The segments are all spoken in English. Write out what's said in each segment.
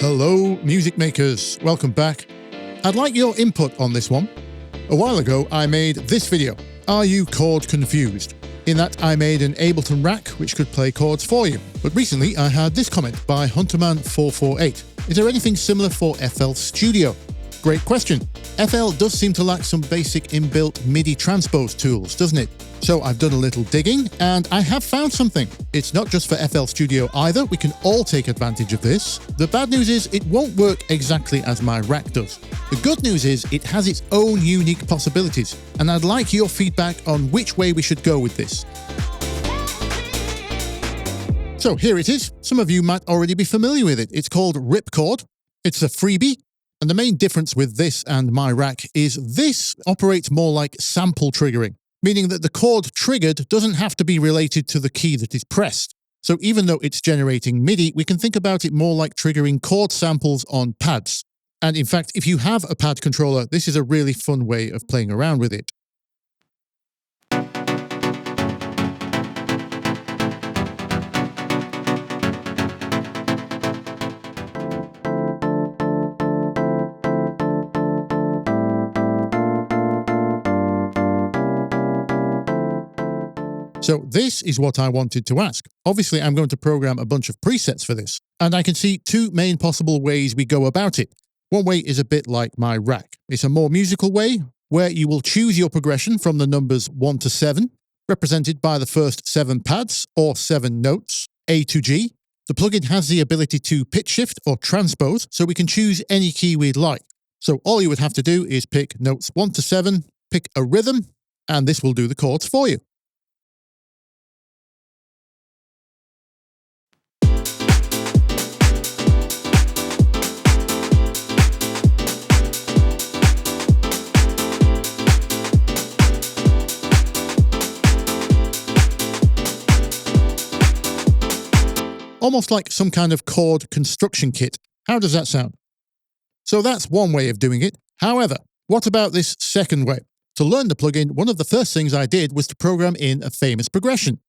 Hello, music makers. Welcome back. I'd like your input on this one. A while ago, I made this video, Are You Chord Confused? In that, I made an Ableton rack which could play chords for you. But recently, I had this comment by Hunterman448. Is there anything similar for FL Studio? Great question. FL does seem to lack some basic inbuilt MIDI transpose tools, doesn't it? So I've done a little digging, and I have found something. It's not just for FL Studio either, we can all take advantage of this. The bad news is it won't work exactly as my rack does. The good news is it has its own unique possibilities, and I'd like your feedback on which way we should go with this. So here it is. Some of you might already be familiar with it. It's called Rip Chord. It's a freebie. And the main difference with this and my rack is this operates more like sample triggering, meaning that the chord triggered doesn't have to be related to the key that is pressed. So even though it's generating MIDI, we can think about it more like triggering chord samples on pads. And in fact, if you have a pad controller, this is a really fun way of playing around with it. So this is what I wanted to ask. Obviously, I'm going to program a bunch of presets for this, and I can see two main possible ways we go about it. One way is a bit like my rack. It's a more musical way, where you will choose your progression from the numbers 1 to 7, represented by the first 7 pads, or 7 notes, A to G. The plugin has the ability to pitch shift or transpose, so we can choose any key we'd like. So all you would have to do is pick notes 1 to 7, pick a rhythm, and this will do the chords for you. Almost like some kind of chord construction kit. How does that sound? So that's one way of doing it. However, what about this second way? To learn the plugin, one of the first things I did was to program in a famous progression.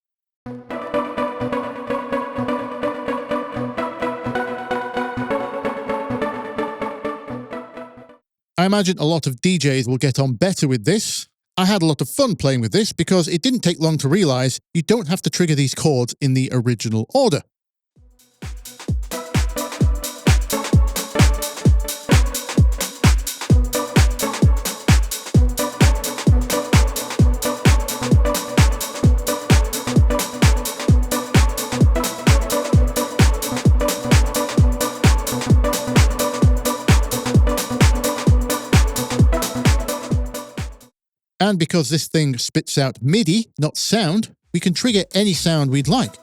I imagine a lot of DJs will get on better with this. I had a lot of fun playing with this because it didn't take long to realize you don't have to trigger these chords in the original order. And because this thing spits out MIDI, not sound, we can trigger any sound we'd like.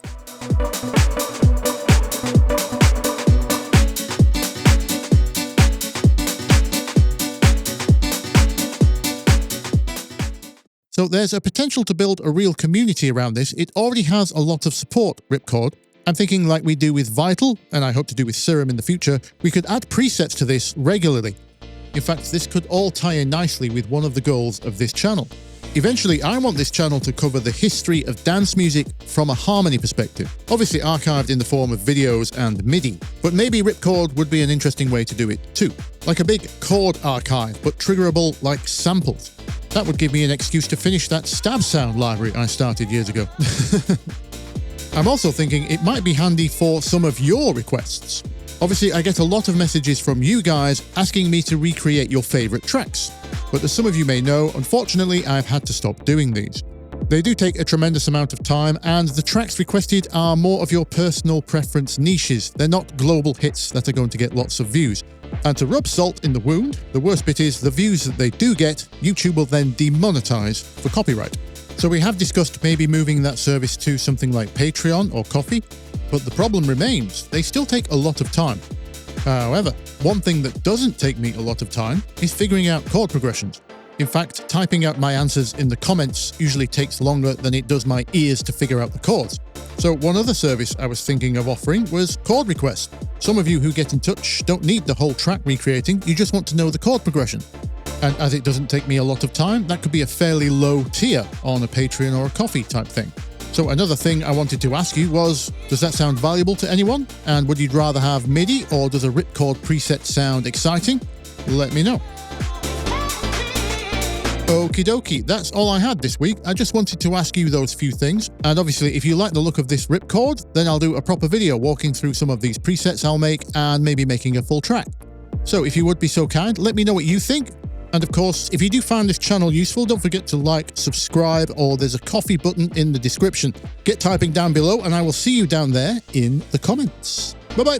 So there's a potential to build a real community around this. It already has a lot of support, Rip Chord. I'm thinking like we do with Vital, and I hope to do with Serum in the future, we could add presets to this regularly. In fact, this could all tie in nicely with one of the goals of this channel. Eventually, I want this channel to cover the history of dance music from a harmony perspective, obviously archived in the form of videos and MIDI, but maybe Rip Chord would be an interesting way to do it too. Like a big chord archive, but triggerable like samples. That would give me an excuse to finish that stab sound library I started years ago. I'm also thinking it might be handy for some of your requests. Obviously, I get a lot of messages from you guys asking me to recreate your favorite tracks. But as some of you may know, unfortunately, I've had to stop doing these. They do take a tremendous amount of time, and the tracks requested are more of your personal preference niches. They're not global hits that are going to get lots of views. And to rub salt in the wound, the worst bit is the views that they do get, YouTube will then demonetize for copyright. So we have discussed maybe moving that service to something like Patreon or Ko-fi. But the problem remains, they still take a lot of time. However, one thing that doesn't take me a lot of time is figuring out chord progressions. In fact, typing out my answers in the comments usually takes longer than it does my ears to figure out the chords. So one other service I was thinking of offering was chord request. Some of you who get in touch don't need the whole track recreating, you just want to know the chord progression. And as it doesn't take me a lot of time, that could be a fairly low tier on a Patreon or a Ko-fi type thing. So another thing I wanted to ask you was, does that sound valuable to anyone? And would you rather have MIDI, or does a Rip Chord preset sound exciting? Let me know. Okie dokie, that's all I had this week. I just wanted to ask you those few things. And obviously, if you like the look of this Rip Chord, then I'll do a proper video walking through some of these presets I'll make and maybe making a full track. So if you would be so kind, let me know what you think. And of course, if you do find this channel useful, don't forget to like, subscribe, or there's a coffee button in the description. Get typing down below, and I will see you down there in the comments. Bye-bye.